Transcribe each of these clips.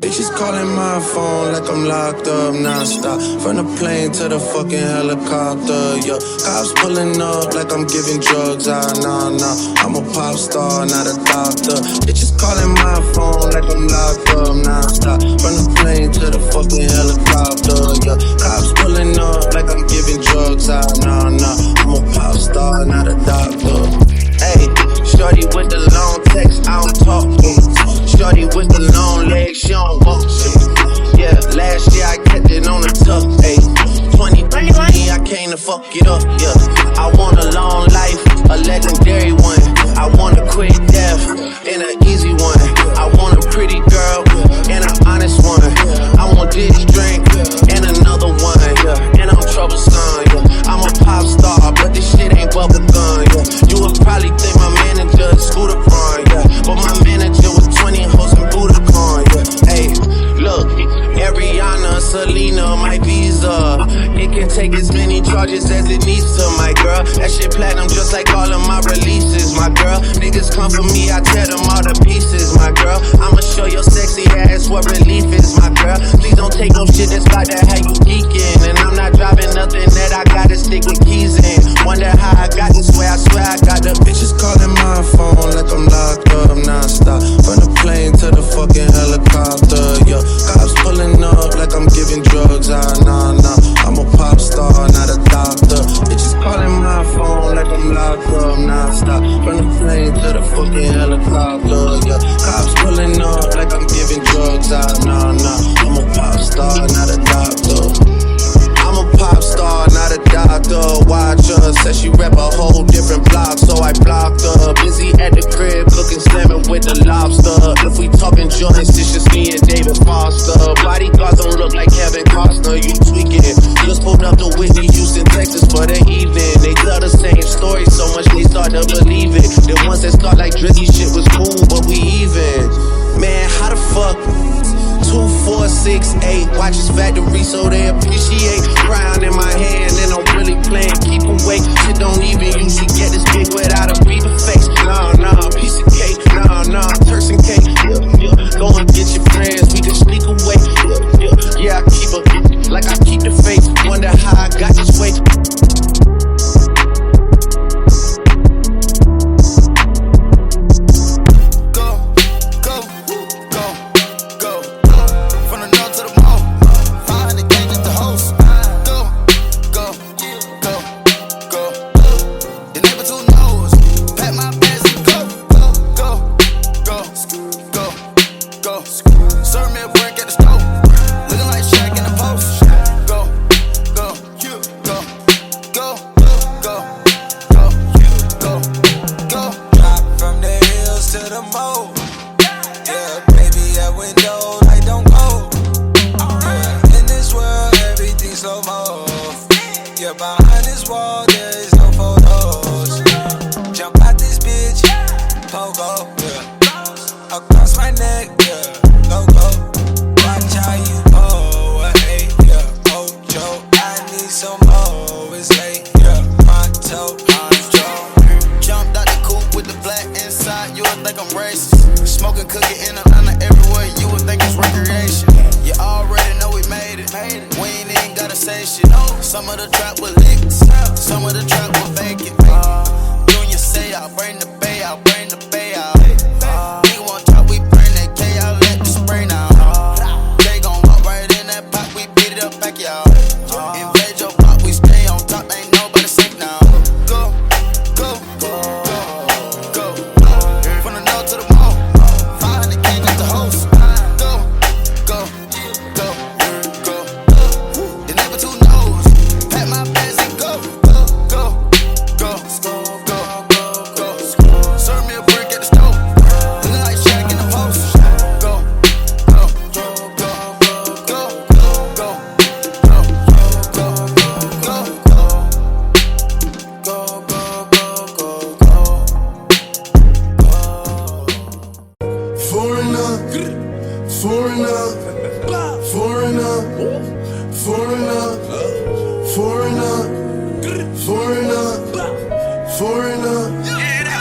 Bitches calling my phone like I'm locked up non-stop. From the plane to the fucking helicopter, yeah. Cops pulling up like I'm giving drugs, nah. I'm a pop star, not a doctor. Bitches calling my phone like I'm locked up non-stop. From the plane to the fucking helicopter, yeah. Cops pulling up like I'm giving drugs, nah. I'm a pop star, not a doctor. Hey, shorty with the long text, I don't talk. Shorty with the long legs, she don't walk. Yeah, last year I kept it on the tuck. Ayy, 2020 I came to fuck it up. Yeah, I want a long life, a legendary one. I want a quick death and an easy one. I want a pretty girl and an honest one. I want this drink and another one. Yeah, and I'm troublesome. Yeah, I'm a pop star, but this shit ain't bubble gum. Yeah, you would probably think my manager is Scooter Braun. Yeah, but my manager was 20 hoes and Budokan. Yeah, hey, look, Ariana, Selena, my visa. It can take as many charges as it needs to, my girl. That shit platinum just like all of my releases, my girl. Niggas come for me, I tear them all to pieces, my girl. I'ma show your sexy ass what relief is, my girl. Please don't take no shit that's about that how you geeking. And I'm not driving nothing that I gotta stick with keys in. Wonder how I got this way, I swear I got the bitches calling my phone like I'm locked up non-stop. From the plane to the fucking helicopter, yeah. Cops pulling up like I'm giving drugs, nah. I'm a pop star, not a doctor. Bitches calling my phone like I'm locked up non-stop. From the plane to the fucking helicopter, yeah. Cops pulling up like I'm giving drugs, nah. I'm a pop star, not a doctor. I'm a pop star, not a doctor. Watch her, said she rep a whole different block, so I blocked her. Busy at the crib, cooking salmon with the lobster. If we talking joints, it's just me and David Foster. Bodyguards don't look like Kevin Costner, you tweaking. Just pulled up to Whitney, Houston, Texas for the evening. They tell the same story so much they start to believe it. The ones that start like Drizzy shit was cool, but we even. Man, how the fuck? 2, 4, 6, 8 watches factory so they appreciate. Crown in my hand and I'm really playing keep away. Shit don't even usually get this big without a beaver face. Nah, piece of cake. Nah, Turks and cake. Yeah. Go and get your friends, we can sneak away. Yeah, I keep a like I keep the faith. Wonder how I got this way.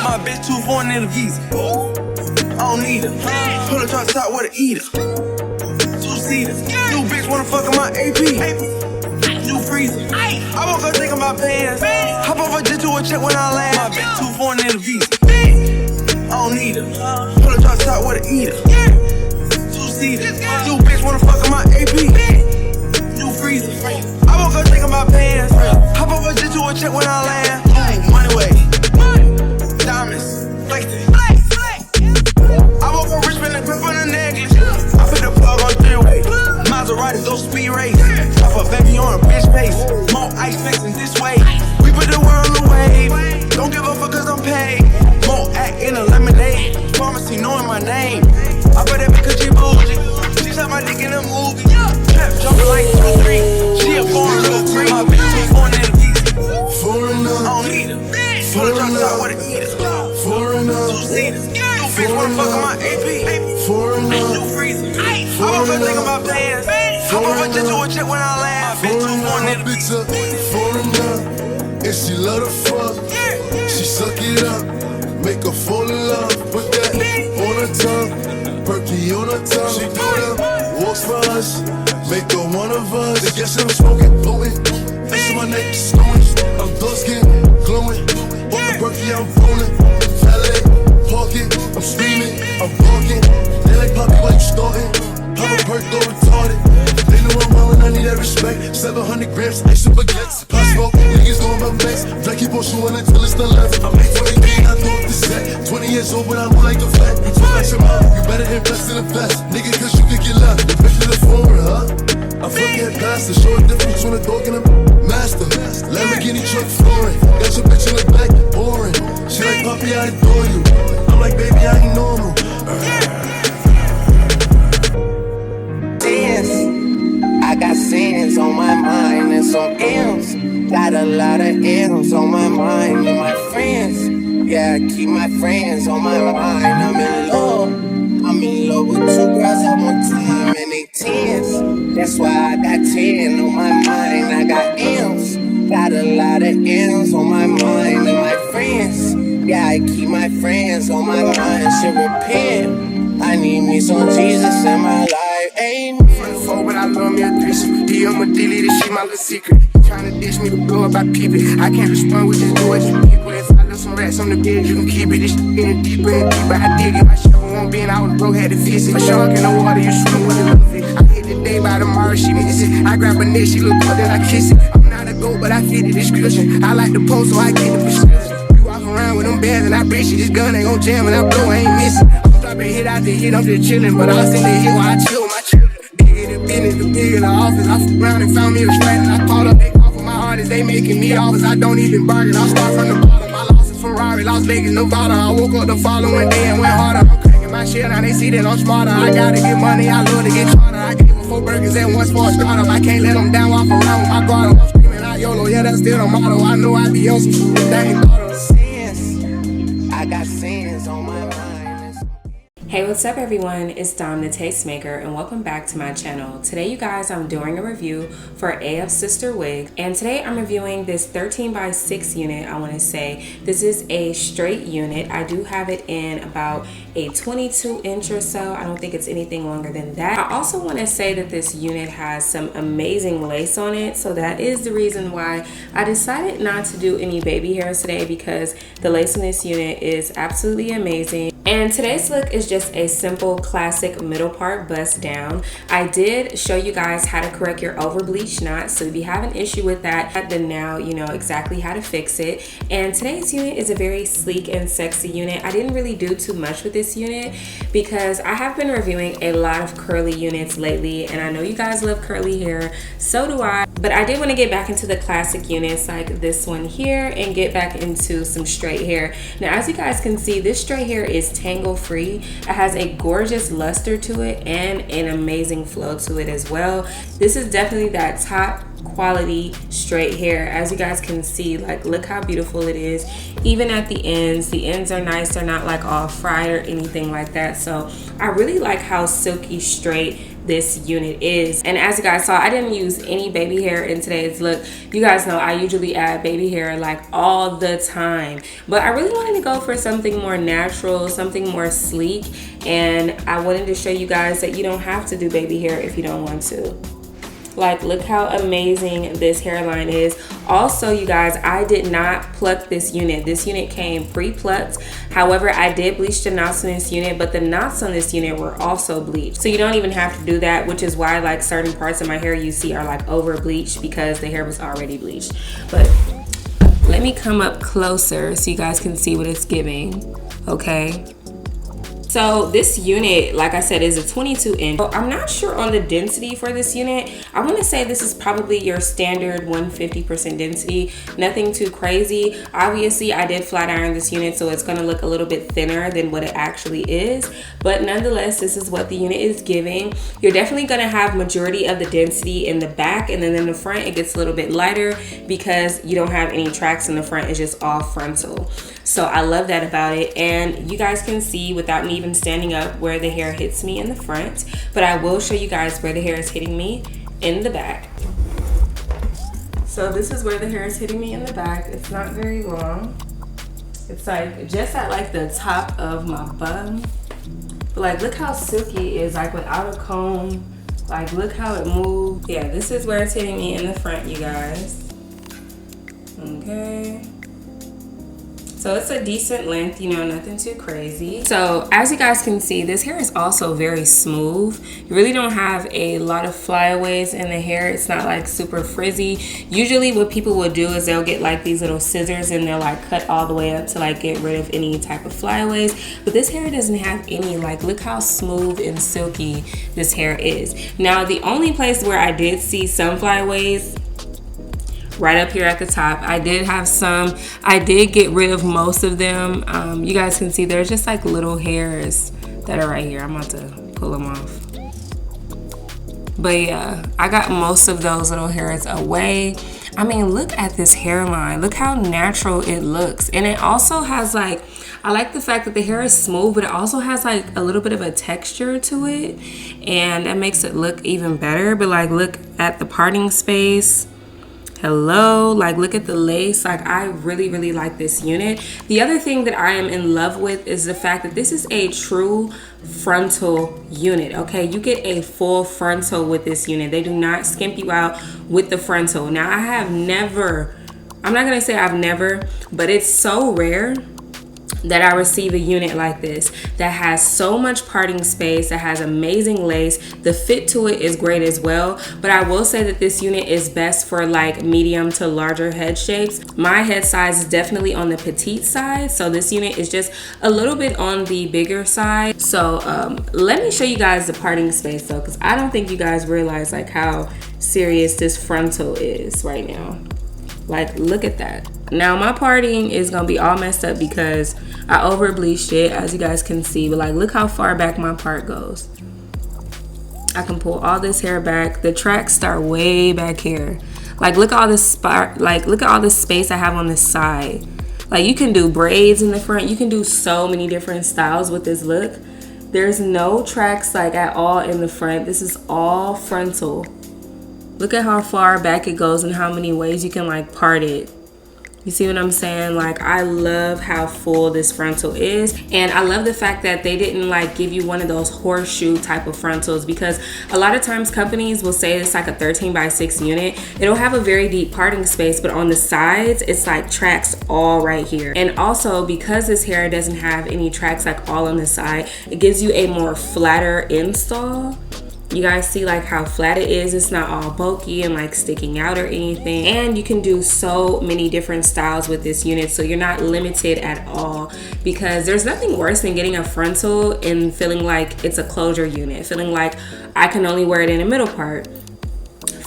My bitch too foreign in the visa. I don't need her. Pull her top with an eater. Two-seaters. New bitch wanna fuck in my AP. New freezer. I woke up thinking about pants. Hop off a jet to a check when I land. My bitch too foreign in the visa. I don't need her. Pull a drop top with a eater. Two-seaters. New bitch wanna fuck in my AP. New freezer. I woke up thinking about pants. Hop off a jet to a check when I land. Money way. Diamonds. Flexing. I woke up rich with a grip on the necklace. I put the plug on three-way. Maserati go speed race. Drop a baby on a bitch face. More ice flexing this way. We put the world on the wave. Don't give a fuck cause I'm paid. More act in a lemonade. Pharmacy knowing my name. I bet that because she bougie. She shot my dick in a movie. Trap jumping like 2-3. She a foreign little free. My bitch too foreign in the visa. Foreigner, I don't need her. Pull a drop top with a eater. foreigner, Two-seaters. New bitch wanna fuck in my AP. foreigner, New freezer. I woke up thinking about pants. Hop off a jet to a check when I land. My bitch too foreign in the bitch a foreigner, and she love to fuck. She suck it up, make her fall in love. Put that on her tongue, perky on her tongue. She do them walks for us, make her one of us. They guess I'm smoking, blowing. Ice on my neck, snowing. I'm dark skin, glowing. On the perky, I'm rolling. Valet, parking, I'm screaming, I'm barking. They like Poppy, why you starting? Pop a perk, go retarded. They know I'm wildin', I need that respect. 700 grams, ice and baguettes. Pop smoke, niggas going my best. Black keep on shooting until it's the left. I'm 8 I throw up the set. 20 years old, but I move like a fat. You talk like your mom, you better invest in the best. Nigga, cause you could get left. The bitch is a foreign, huh? I fucking past the show a difference between a dog and a master. Lamborghini truck flooring. Got your bitch in the back, boring. She like, Poppy, I adore you. I'm like, baby, I ain't normal. I got sins on my mind and some M's. Got a lot of M's on my mind and my friends. Yeah, I keep my friends on my mind. I'm in love with 2 girls at one time and they 10s. That's why I got 10 on my mind. I got M's. Got a lot of M's on my mind and my friends. Yeah, I keep my friends on my mind. Should repent. I need me some Jesus in my life. Amen. But I love me a threesome. DM a delete this shit, my little secret. Tryna dish me to blow up, I peep it. I can't respond with just do it to people. If I left some rats on the bed, you can keep it. This shit getting deeper and deeper, I dig it. My shovel won't be in, I was broke, had to fix it. A shark in the water, you swim with a little fish. I hit the day by tomorrow, she miss it. I grab her neck, she look good, then I kiss it. I'm not a goat, but I fit the description. I like the post, so I get the prescription. You walk around with them bands and I bet you this gun ain't gon' jam and I blow, I ain't missing. I'm dropping hit after hit, I'm just chillin', but I'll send the hit while I chill with my children. Business, the big in the office. I fuck around and found me a strand. I called up, they call for my artists. They making me offers. I don't even bargain. I start from the bottom. I lost a Ferrari, Las Vegas, Nevada. I woke up the following day and went harder. I'm cracking my shit. Now they see that I'm smarter. I gotta get money. I love to get charter. I gave them 4 burgers and 1 for a startup. I can't let them down. Walk around with my guard. I'm screaming out YOLO. Yeah, that's still the motto. I know I be on some shit that ain't thought of. Sins. I got sins on my mind. Hey, what's up everyone? It's Dom the Tastemaker and welcome back to my channel. Today you guys, I'm doing a review for AFSISTERWIG and today I'm reviewing this 13x6 unit. I want to say this is a straight unit. I do have it in about a 22 inch or so. I don't think it's anything longer than that. I also want to say that this unit has some amazing lace on it, so that is the reason why I decided not to do any baby hairs today, because the lace in this unit is absolutely amazing. And today's look is just a simple classic middle part bust down. I did show you guys how to correct your over bleach knots, so if you have an issue with that, then now you know exactly how to fix it. And today's unit is a very sleek and sexy unit. I didn't really do too much with this unit because I have been reviewing a lot of curly units lately, and I know you guys love curly hair, so do I. But I did want to get back into the classic units like this one here and get back into some straight hair. Now, as you guys can see, this straight hair is tangle free. It has a gorgeous luster to it and an amazing flow to it as well. This is definitely that top quality straight hair. As you guys can see, like, look how beautiful it is. Even at the ends are nice. They're not like all fried or anything like that. So I really like how silky straight this unit is. And as you guys saw, I didn't use any baby hair in today's look. You guys know I usually add baby hair like all the time, but I really wanted to go for something more natural, something more sleek, and I wanted to show you guys that you don't have to do baby hair if you don't want to. Like, look how amazing this hairline is. Also, you guys, I did not pluck this unit. This unit came pre-plucked. However, I did bleach the knots in this unit, but the knots on this unit were also bleached. So you don't even have to do that, which is why like certain parts of my hair you see are like over bleached because the hair was already bleached. But let me come up closer so you guys can see what it's giving, okay? So this unit, like I said, is a 22 inch. I'm not sure on the density for this unit. I want to say this is probably your standard 150% density, nothing too crazy. Obviously, I did flat iron this unit, so it's going to look a little bit thinner than what it actually is. But nonetheless, this is what the unit is giving. You're definitely going to have majority of the density in the back, and then in the front, it gets a little bit lighter because you don't have any tracks in the front. It's just all frontal. So I love that about it. And you guys can see without me even standing up where the hair hits me in the front, but I will show you guys where the hair is hitting me in the back. So this is where the hair is hitting me in the back. It's not very long. It's like just at like the top of my bun. But like, look how silky it is, like without a comb. Like, look how it moves. Yeah, this is where it's hitting me in the front, you guys. Okay. So it's a decent length, you know, nothing too crazy. So as you guys can see, this hair is also very smooth. You really don't have a lot of flyaways in the hair. It's not like super frizzy. Usually what people will do is they'll get like these little scissors and they'll like cut all the way up to like get rid of any type of flyaways. But this hair doesn't have any. Like, look how smooth and silky this hair is. Now, the only place where I did see some flyaways, right up here at the top, I did have some. I did get rid of most of them. You guys can see there's just like little hairs that are right here. I'm about to pull them off. But yeah, I got most of those little hairs away. I mean, look at this hairline. Look how natural it looks. And it also has like, I like the fact that the hair is smooth, but it also has like a little bit of a texture to it. And that makes it look even better. But like, look at the parting space. Hello, like look at the lace. Like, I really like this unit. The other thing that I am in love with is the fact that this is a true frontal unit. Okay, you get a full frontal with this unit. They do not skimp you out with the frontal. Now, I have never, I'm not gonna say I've never, but it's so rare that I receive a unit like this that has so much parting space, that has amazing lace. The fit to it is great as well, but I will say that this unit is best for like medium to larger head shapes. My head size is definitely on the petite side, so this unit is just a little bit on the bigger side. So let me show you guys the parting space though, because I don't think you guys realize like how serious this frontal is right now. Like, look at that. Now, my parting is gonna be all messed up because I over bleached it, as you guys can see, but like, look how far back my part goes. I can pull all this hair back. The tracks start way back here. Like, look at all this spot, like look at all this space I have on this side. Like, you can do braids in the front. You can do so many different styles with this look. There's no tracks like at all in the front. This is all frontal. Look at how far back it goes and how many ways you can like part it. You see what I'm saying? Like, I love how full this frontal is. And I love the fact that they didn't like give you one of those horseshoe type of frontals, because a lot of times companies will say it's like a 13x6 unit. It'll have a very deep parting space, but on the sides, it's like tracks all right here. And also, because this hair doesn't have any tracks like all on the side, it gives you a more flatter install. You guys see like how flat it is. It's not all bulky and like sticking out or anything. And you can do so many different styles with this unit, so you're not limited at all, because there's nothing worse than getting a frontal and feeling like it's a closure unit, feeling like I can only wear it in the middle part.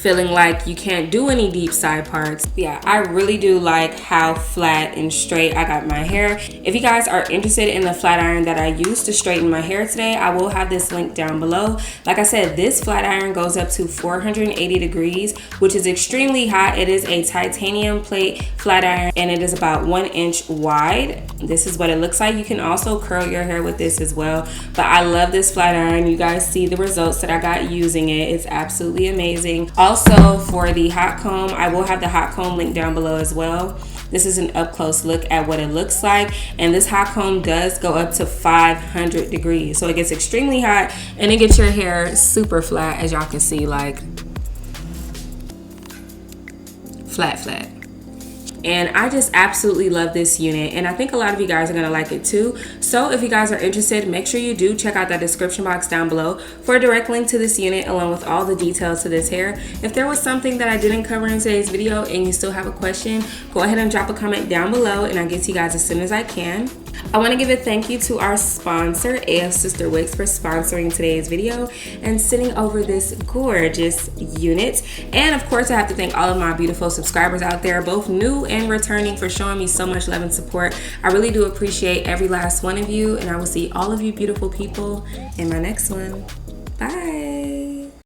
feeling like you can't do any deep side parts. Yeah, I really do like how flat and straight I got my hair. If you guys are interested in the flat iron that I used to straighten my hair today, I will have this link down below. Like I said, this flat iron goes up to 480 degrees, which is extremely hot. It is a titanium plate flat iron and it is about 1 inch wide. This is what it looks like. You can also curl your hair with this as well, but I love this flat iron. You guys see the results that I got using it. It's absolutely amazing. Also, for the hot comb, I will have the hot comb link down below as well. This is an up close look at what it looks like, and this hot comb does go up to 500 degrees, so it gets extremely hot and it gets your hair super flat, as y'all can see, like flat. And I just absolutely love this unit, and I think a lot of you guys are gonna like it too. So if you guys are interested, make sure you do check out that description box down below for a direct link to this unit along with all the details to this hair. If there was something that I didn't cover in today's video and you still have a question, go ahead and drop a comment down below and I'll get to you guys as soon as I can. I want to give a thank you to our sponsor, AFSISTERWIG, for sponsoring today's video and sending over this gorgeous unit. And of course, I have to thank all of my beautiful subscribers out there, both new and returning, for showing me so much love and support. I really do appreciate every last one of you, and I will see all of you beautiful people in my next one. Bye.